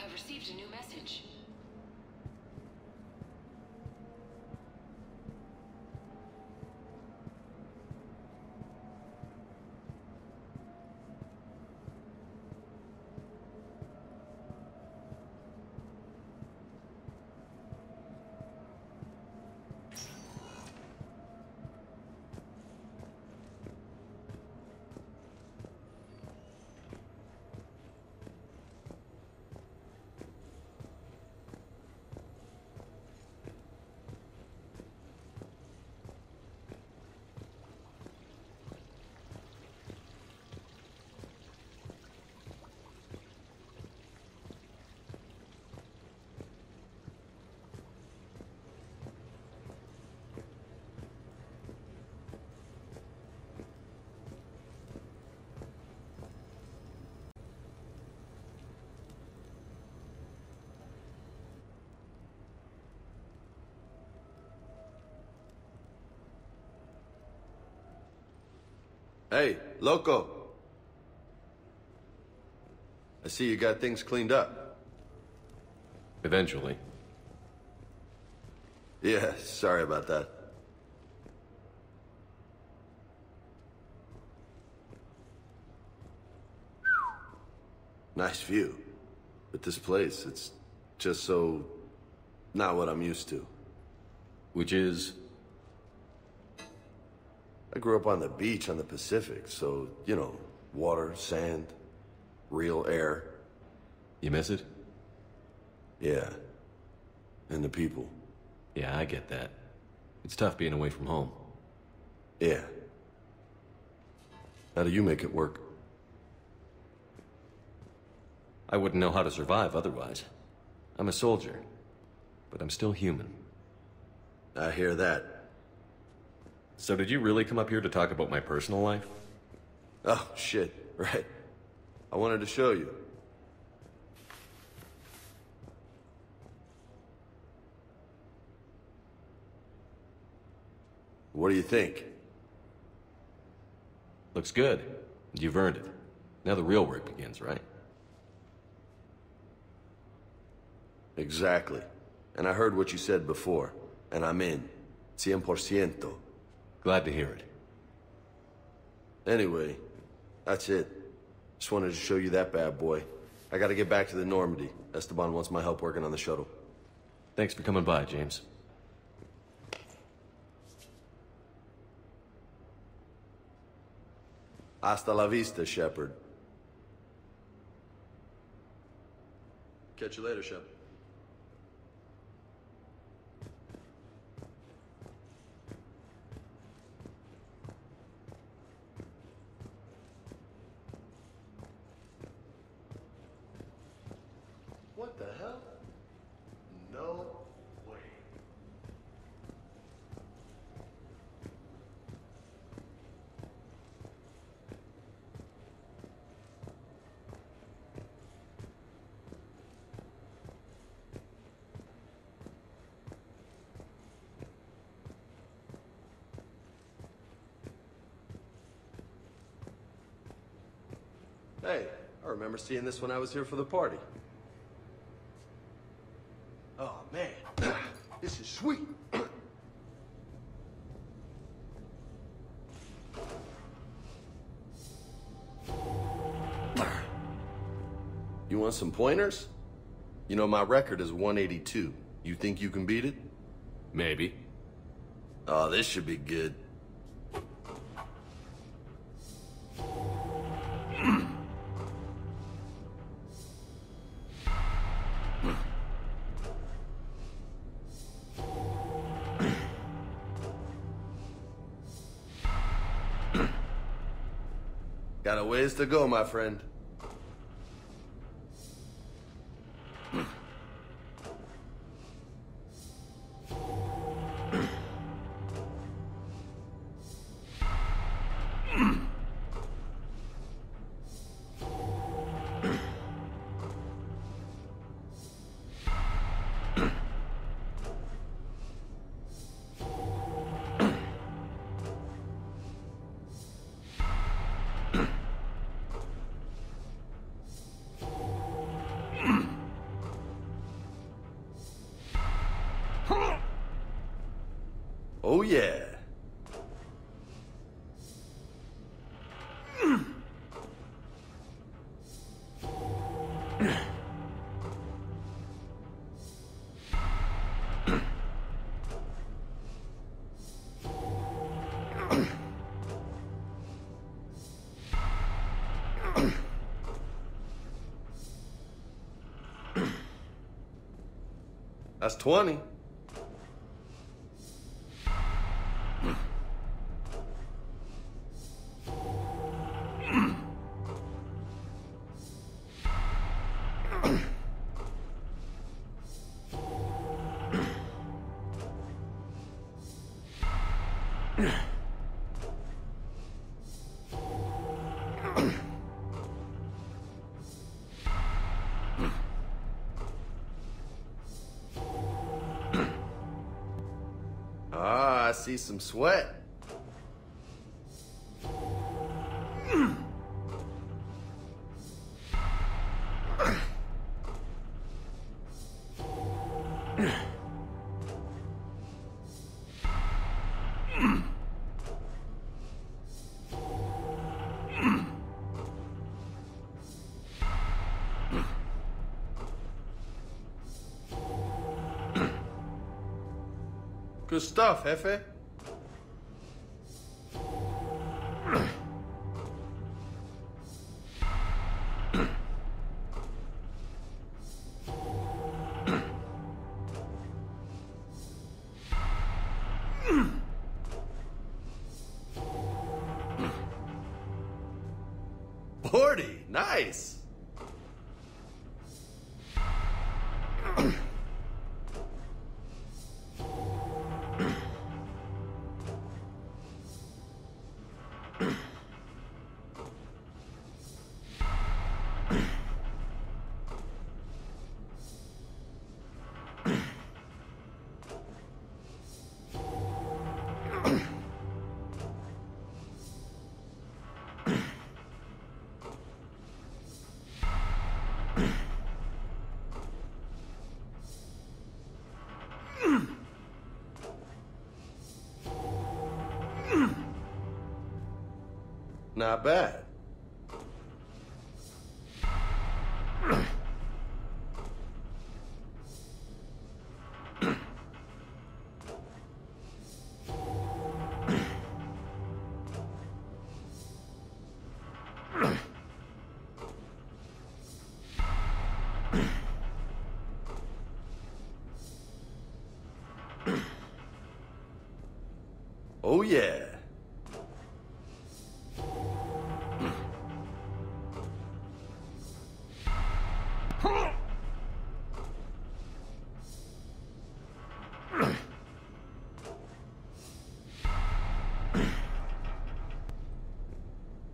have received a new message. Hey, loco. I see you got things cleaned up. Eventually. Yeah, sorry about that. Nice view. But this place, it's just so... not what I'm used to. Which is? I grew up on the beach on the Pacific, so, you know, water, sand, real air. You miss it? Yeah. And the people. Yeah, I get that. It's tough being away from home. Yeah. How do you make it work? I wouldn't know how to survive otherwise. I'm a soldier, but I'm still human. I hear that. So did you really come up here to talk about my personal life? Oh, shit. Right. I wanted to show you. What do you think? Looks good. You've earned it. Now the real work begins, right? Exactly. And I heard what you said before, and I'm in. 100%. Glad to hear it. Anyway, that's it. Just wanted to show you that bad boy. I gotta get back to the Normandy. Esteban wants my help working on the shuttle. Thanks for coming by, James. Hasta la vista, Shepard. Catch you later, Shep. What the hell? No way. Hey, I remember seeing this when I was here for the party. Oh, man. This is sweet. You want some pointers? You know, my record is 182. You think you can beat it? Maybe. Oh, this should be good. Got a ways to go, my friend. Oh, yeah. That's 20. Ah, I see some sweat. Good stuff, Jefe. Forty, nice. Not bad. Oh, yeah.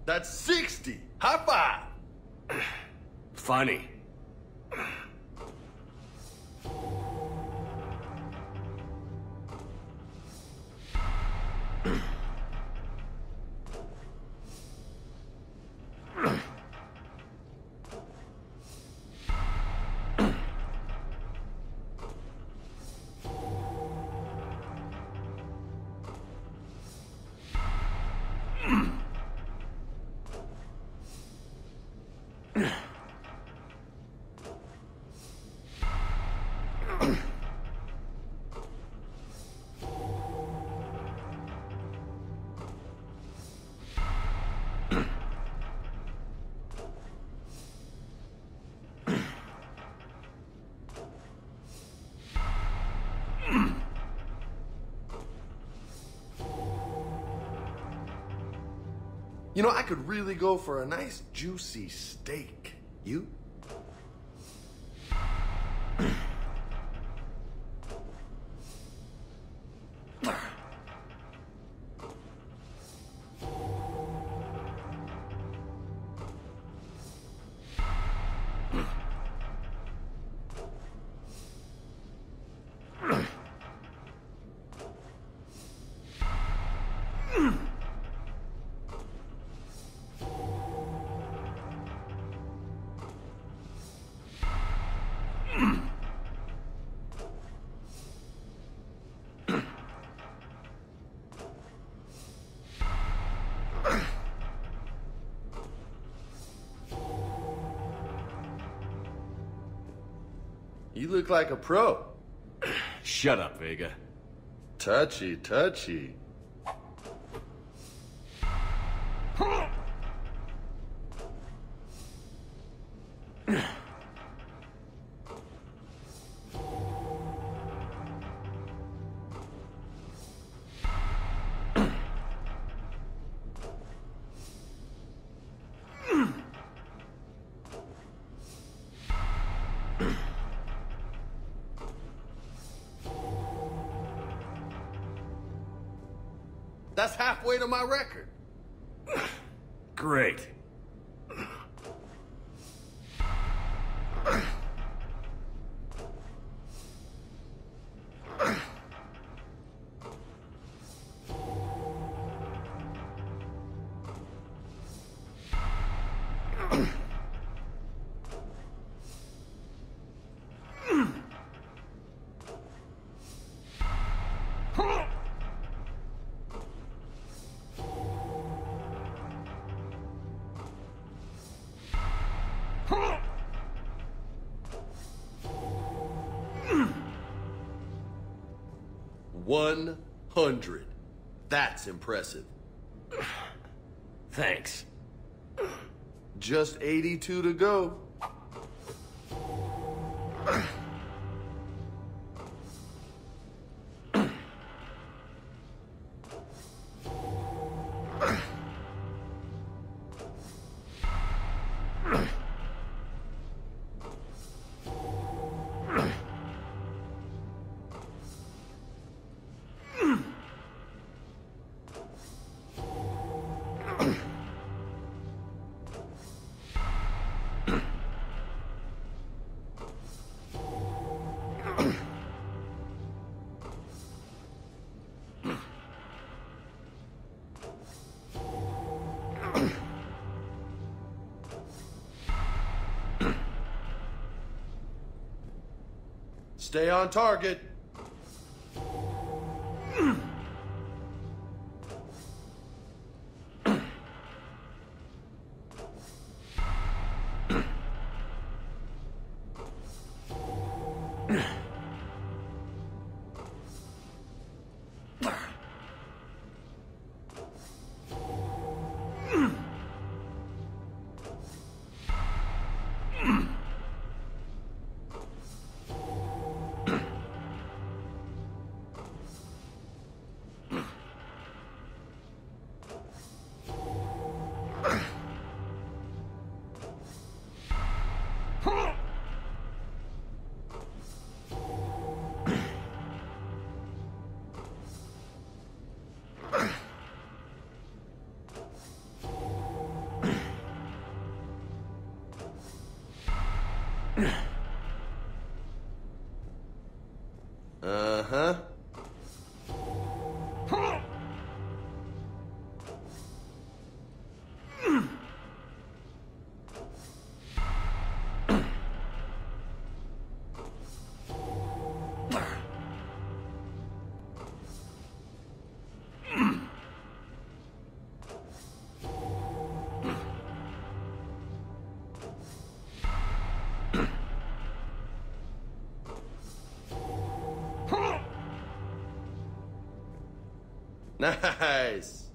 That's 60. High five. Funny. You know, I could really go for a nice juicy steak. You? You look like a pro. Shut up, Vega. Touchy, touchy. That's halfway to my record. Great. $100. That's impressive. Thanks. Just 82 to go. Stay on target. Uh-huh. Nice.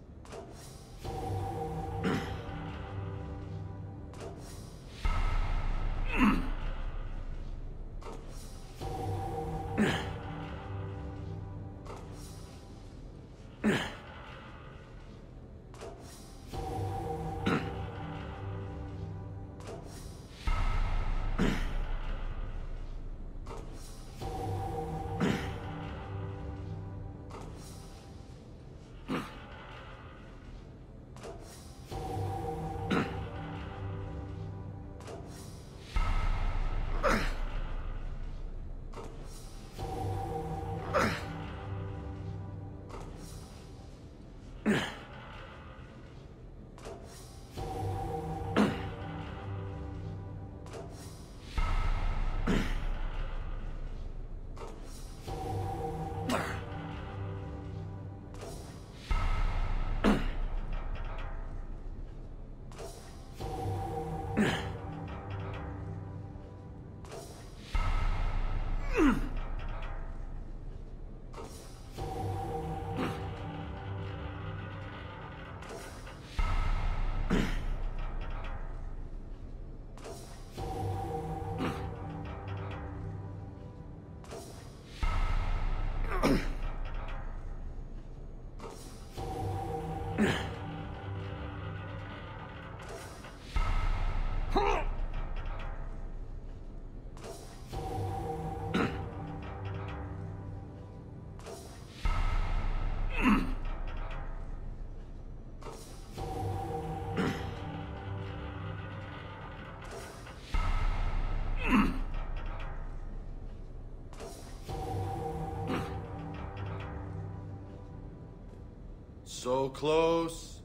So close.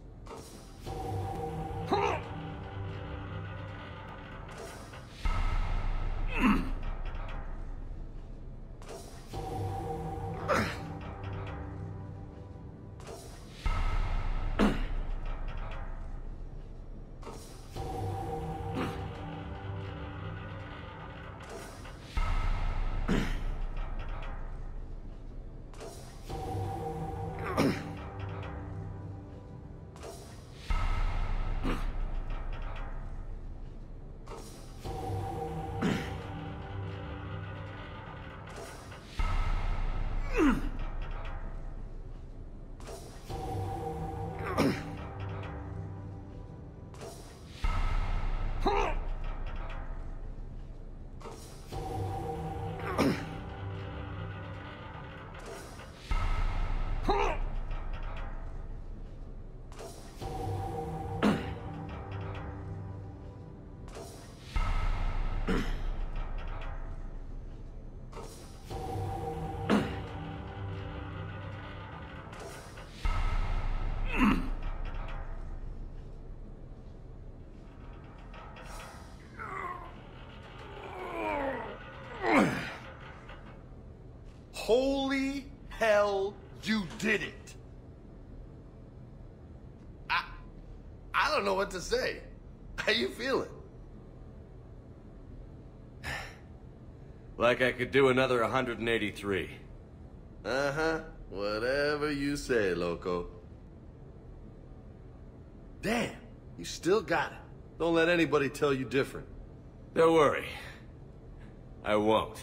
Holy hell, you did it! I don't know what to say. How you feeling? Like I could do another 183. Uh-huh. Whatever you say, loco. Damn, you still got it. Don't let anybody tell you different. Don't worry. I won't.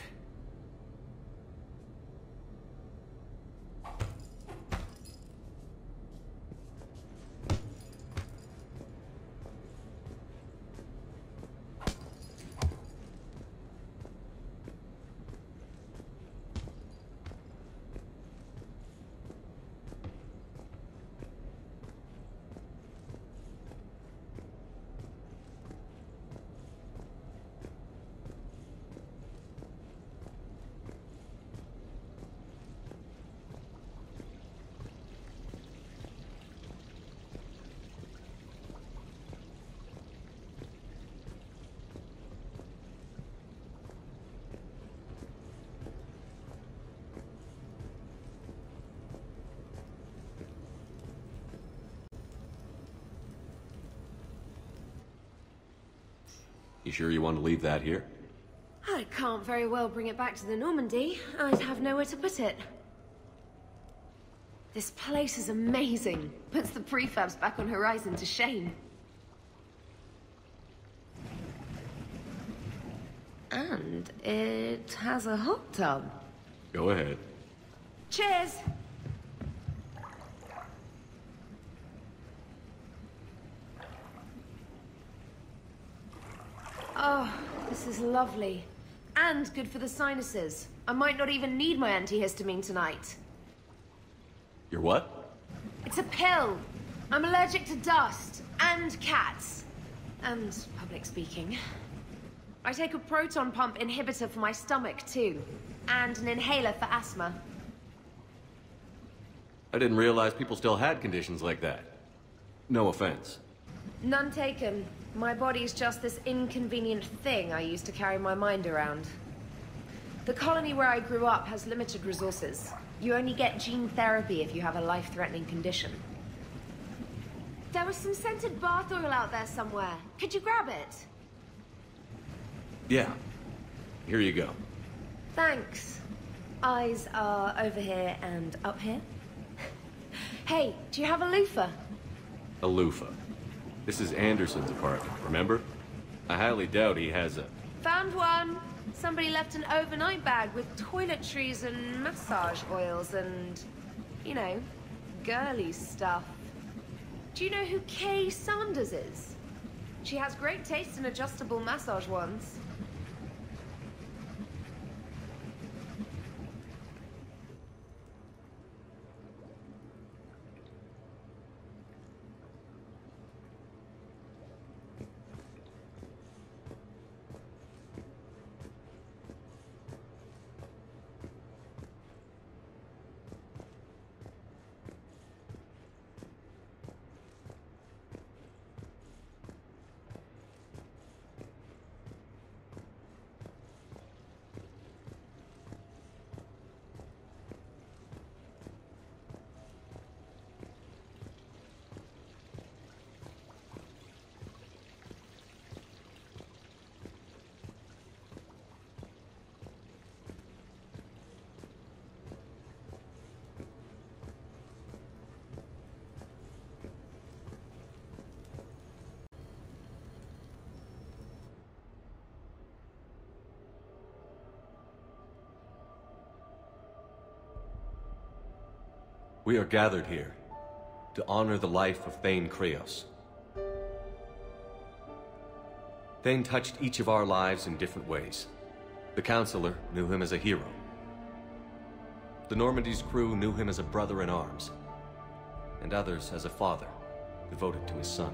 You sure you want to leave that here? I can't very well bring it back to the Normandy. I'd have nowhere to put it. This place is amazing. Puts the prefabs back on Horizon to shame. And it has a hot tub. Go ahead. Cheers! Oh, this is lovely. And good for the sinuses. I might not even need my antihistamine tonight. Your what? It's a pill. I'm allergic to dust, and cats, and public speaking. I take a proton pump inhibitor for my stomach, too, and an inhaler for asthma. I didn't realize people still had conditions like that. No offense. None taken. My body's just this inconvenient thing I use to carry my mind around. The colony where I grew up has limited resources. You only get gene therapy if you have a life-threatening condition. There was some scented bath oil out there somewhere. Could you grab it? Yeah. Here you go. Thanks. Eyes are over here and up here. Hey, do you have a loofah? A loofah. This is Anderson's apartment, remember? I highly doubt he has a... Found one. Somebody left an overnight bag with toiletries and massage oils and, you know, girly stuff. Do you know who Kay Sanders is? She has great taste in adjustable massage wands. We are gathered here to honor the life of Thane Kreos. Thane touched each of our lives in different ways. The Counselor knew him as a hero. The Normandy's crew knew him as a brother in arms, and others as a father, devoted to his son.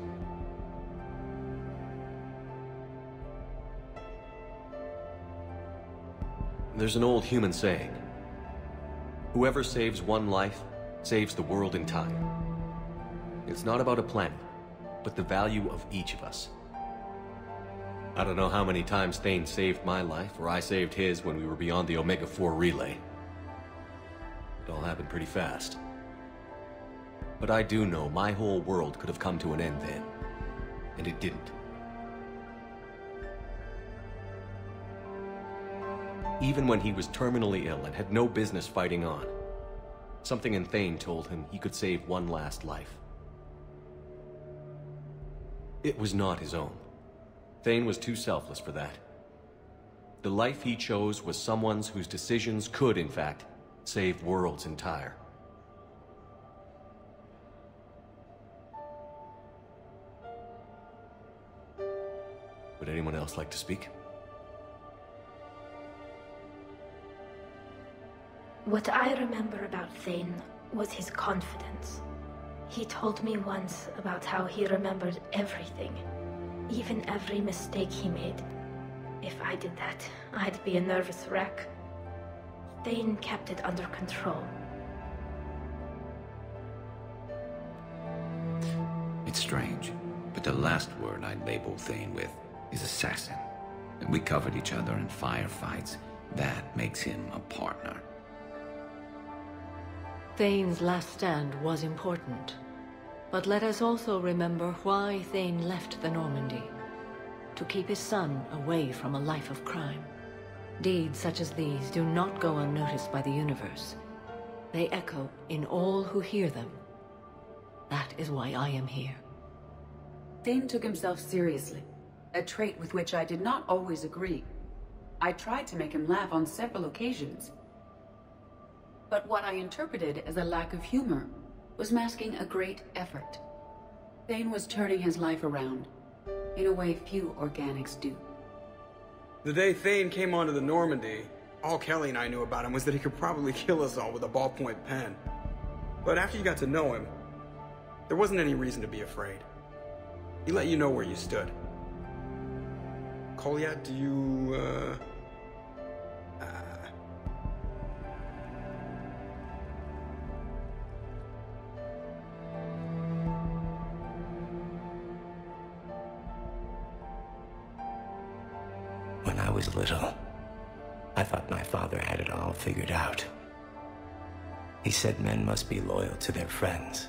There's an old human saying, whoever saves one life saves the world entire. It's not about a planet, but the value of each of us. I don't know how many times Thane saved my life, or I saved his when we were beyond the Omega-4 relay. It all happened pretty fast. But I do know my whole world could have come to an end then, and it didn't. Even when he was terminally ill and had no business fighting on, something in Thane told him he could save one last life. It was not his own. Thane was too selfless for that. The life he chose was someone's whose decisions could, in fact, save worlds entire. Would anyone else like to speak? What I remember about Thane was his confidence. He told me once about how he remembered everything, even every mistake he made. If I did that, I'd be a nervous wreck. Thane kept it under control. It's strange, but the last word I'd label Thane with is assassin. And we covered each other in firefights. That makes him a partner. Thane's last stand was important. But let us also remember why Thane left the Normandy. To keep his son away from a life of crime. Deeds such as these do not go unnoticed by the universe. They echo in all who hear them. That is why I am here. Thane took himself seriously, a trait with which I did not always agree. I tried to make him laugh on several occasions. But what I interpreted as a lack of humor was masking a great effort. Thane was turning his life around, in a way few organics do. The day Thane came onto the Normandy, all Kelly and I knew about him was that he could probably kill us all with a ballpoint pen. But after you got to know him, there wasn't any reason to be afraid. He let you know where you stood. Kolya, do you, When I was little, I thought my father had it all figured out. He said men must be loyal to their friends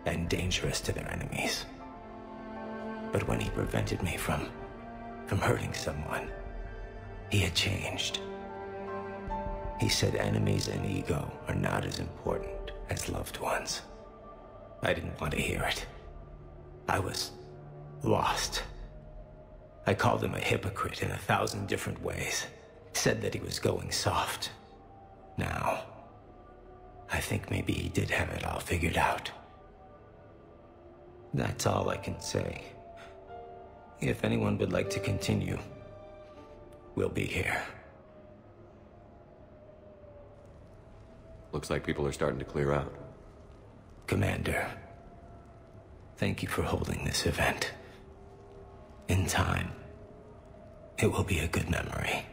and dangerous to their enemies. But when he prevented me from hurting someone, he had changed. He said enemies and ego are not as important as loved ones. I didn't want to hear it. I was lost. I called him a hypocrite in 1,000 different ways. Said that he was going soft. Now, I think maybe he did have it all figured out. That's all I can say. If anyone would like to continue, we'll be here. Looks like people are starting to clear out. Commander, thank you for holding this event. In time, it will be a good memory.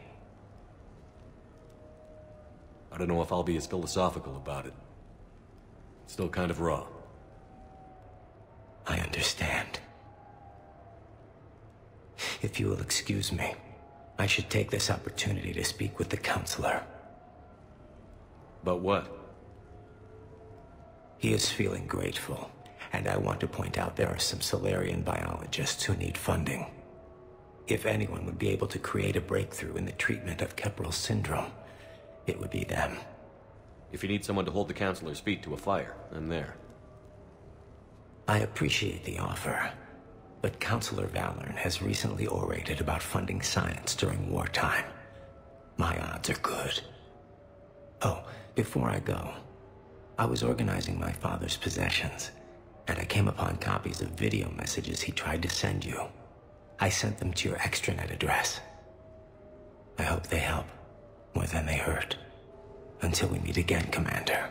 I don't know if I'll be as philosophical about it. It's still kind of raw. I understand. If you will excuse me, I should take this opportunity to speak with the counselor. But what? He is feeling grateful, and I want to point out there are some Solarian biologists who need funding. If anyone would be able to create a breakthrough in the treatment of Keppel's syndrome, it would be them. If you need someone to hold the counselor's feet to a fire, I'm there. I appreciate the offer, but Counselor Valorn has recently orated about funding science during wartime. My odds are good. Oh, before I go, I was organizing my father's possessions, and I came upon copies of video messages he tried to send you. I sent them to your extranet address. I hope they help, more than they hurt. Until we meet again, Commander.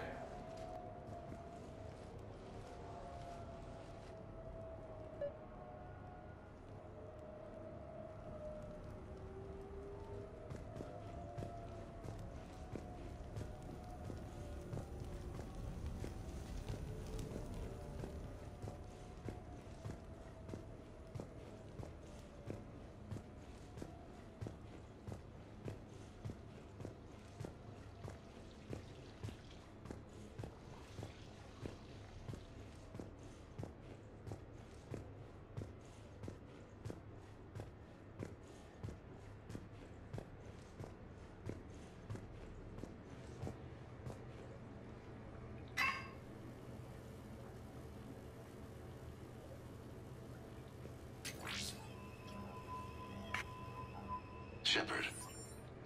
Shepard,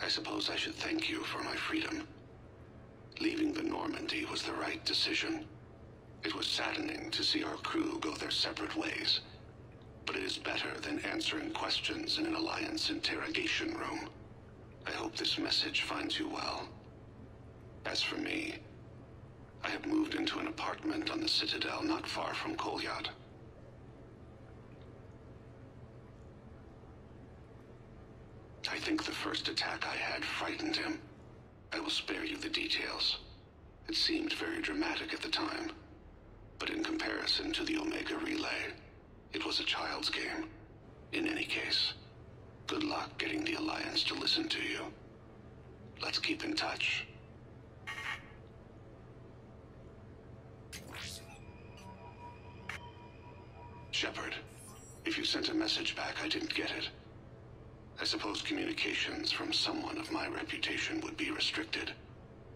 I suppose I should thank you for my freedom. Leaving the Normandy was the right decision. It was saddening to see our crew go their separate ways, but it is better than answering questions in an Alliance interrogation room. I hope this message finds you well. As for me, I have moved into an apartment on the Citadel not far from Kolyat. I think the first attack I had frightened him. I will spare you the details. It seemed very dramatic at the time, but in comparison to the Omega Relay, it was a child's game. In any case, good luck getting the Alliance to listen to you. Let's keep in touch. Shepard, if you sent a message back, I didn't get it. I suppose communications from someone of my reputation would be restricted.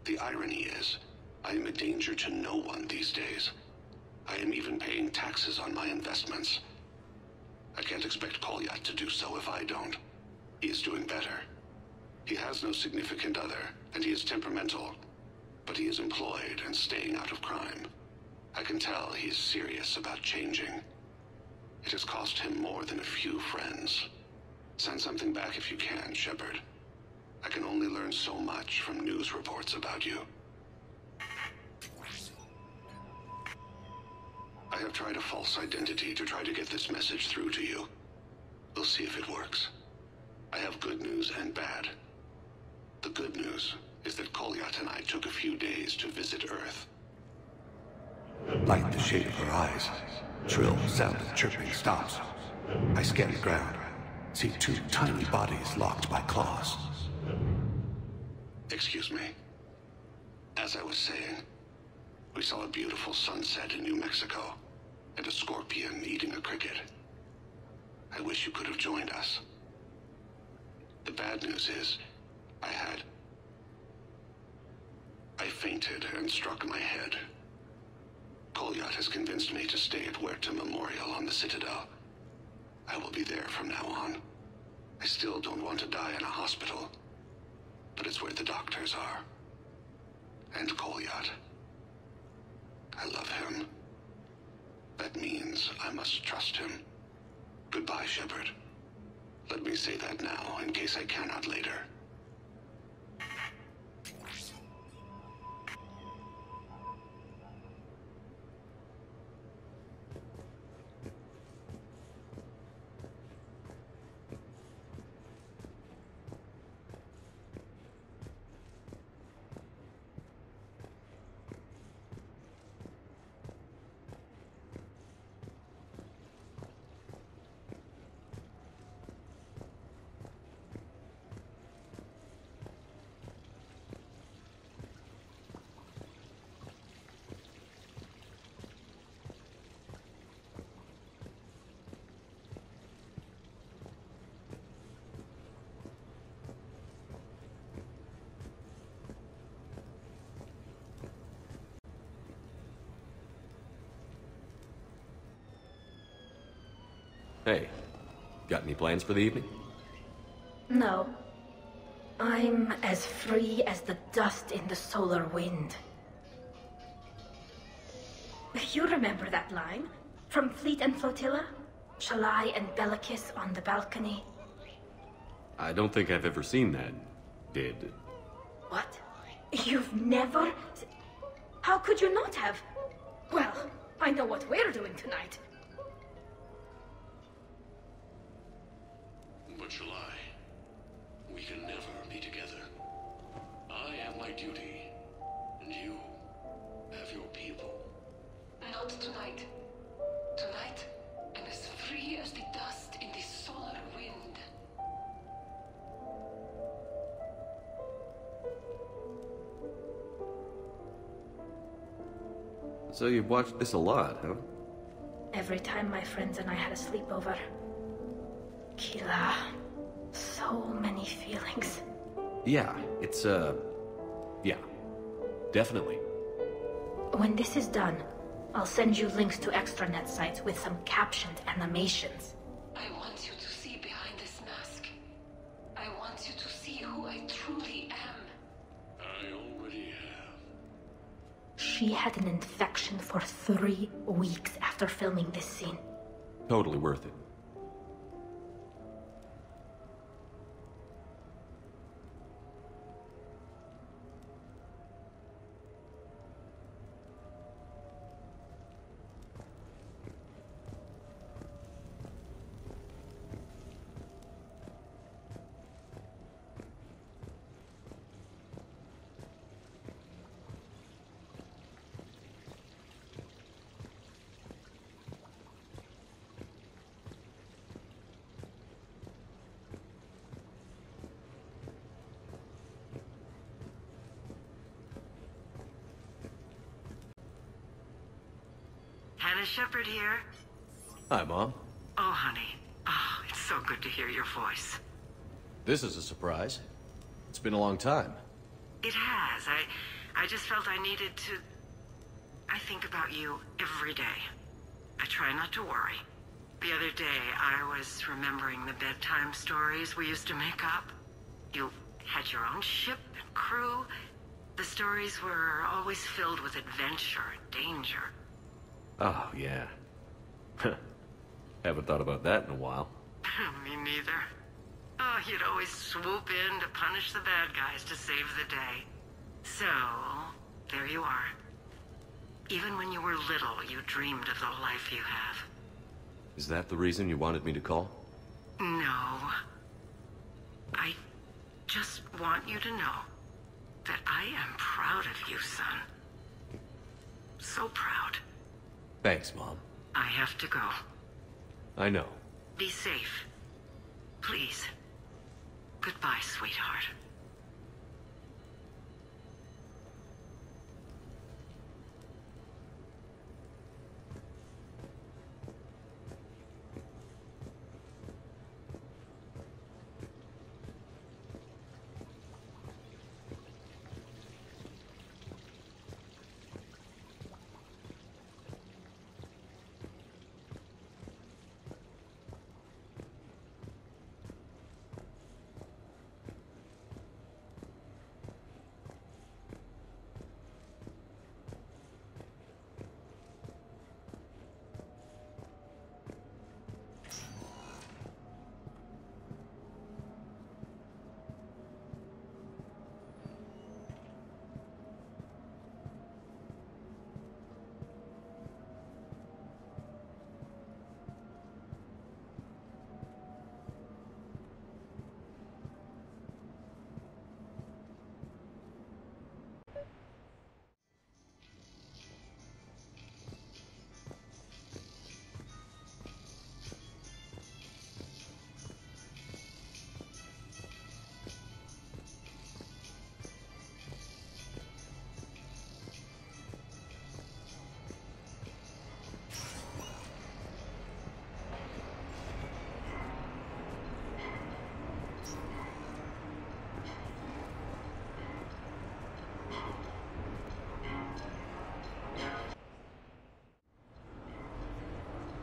The irony is, I am a danger to no one these days. I am even paying taxes on my investments. I can't expect Kolyat to do so if I don't. He is doing better. He has no significant other, and he is temperamental, but he is employed and staying out of crime. I can tell he is serious about changing. It has cost him more than a few friends. Send something back if you can, Shepard. I can only learn so much from news reports about you. I have tried a false identity to try to get this message through to you. We'll see if it works. I have good news and bad. The good news is that Kolyat and I took a few days to visit Earth. Light the shade of her eyes. Shrill sound of chirping stops. I scan the ground. See two tiny bodies locked by claws. Excuse me. As I was saying, we saw a beautiful sunset in New Mexico, and a scorpion eating a cricket. I wish you could have joined us. The bad news is, I fainted and struck my head. Kolyat has convinced me to stay at Huerta Memorial on the Citadel. I will be there from now on. I still don't want to die in a hospital, but it's where the doctors are. And Kolyat. I love him. That means means I must trust him. Goodbye, Shepard. Let me say that now, in case I cannot later. Hey, got any plans for the evening? No. I'm as free as the dust in the solar wind. You remember that line? From Fleet and Flotilla? Shalai and Bellicus on the balcony? I don't think I've ever seen that. Did. What? You've never... How could you not have? Well, I know what we're doing tonight. But Shalai, we can never be together. I have my duty, and you have your people. Not tonight. Tonight, I'm as free as the dust in the solar wind. So you've watched this a lot, huh? Every time my friends and I had a sleepover. Kila. So many feelings. Yeah, it's, yeah. Definitely. When this is done, I'll send you links to extranet sites with some captioned animations. I want you to see behind this mask. I want you to see who I truly am. I already have. She had an infection for 3 weeks after filming this scene. Totally worth it. Hannah Shepard here. Hi, Mom. Oh, honey. Oh, it's so good to hear your voice. This is a surprise. It's been a long time. It has. I just felt I needed to... I think about you every day. I try not to worry. The other day, I was remembering the bedtime stories we used to make up. You had your own ship and crew. The stories were always filled with adventure and danger. Oh, yeah. Haven't thought about that in a while. Me neither. Oh, you'd always swoop in to punish the bad guys to save the day. So, there you are. Even when you were little, you dreamed of the life you have. Is that the reason you wanted me to call? No. I just want you to know that I am proud of you, son. So proud. Thanks, Mom. I have to go. I know. Be safe. Please. Goodbye, sweetheart.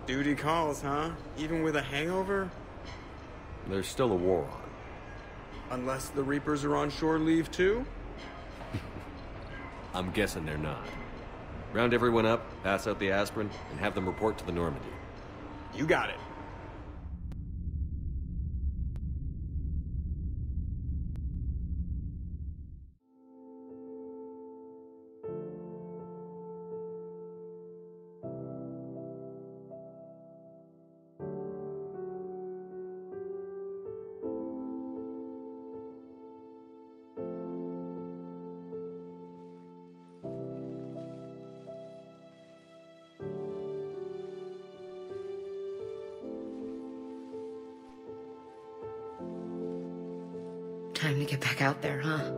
Duty calls, huh? Even with a hangover? There's still a war on. Unless the Reapers are on shore leave too? I'm guessing they're not. Round everyone up, pass out the aspirin, and have them report to the Normandy. You got it. Time to get back out there, huh?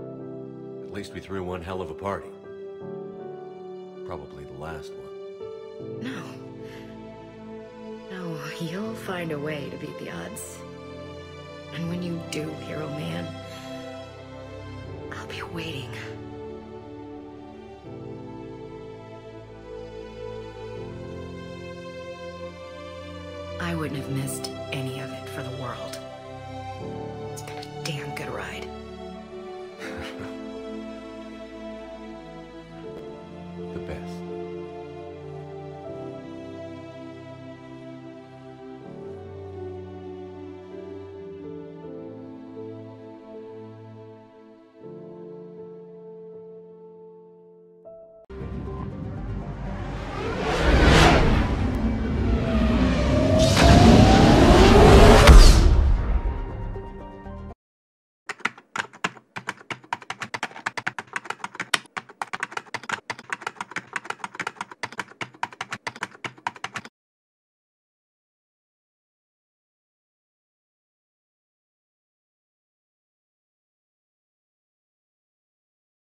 At least we threw one hell of a party. Probably the last one. No, you'll find a way to beat the odds. And when you do, hero man, I'll be waiting. I wouldn't have missed any of it for the world.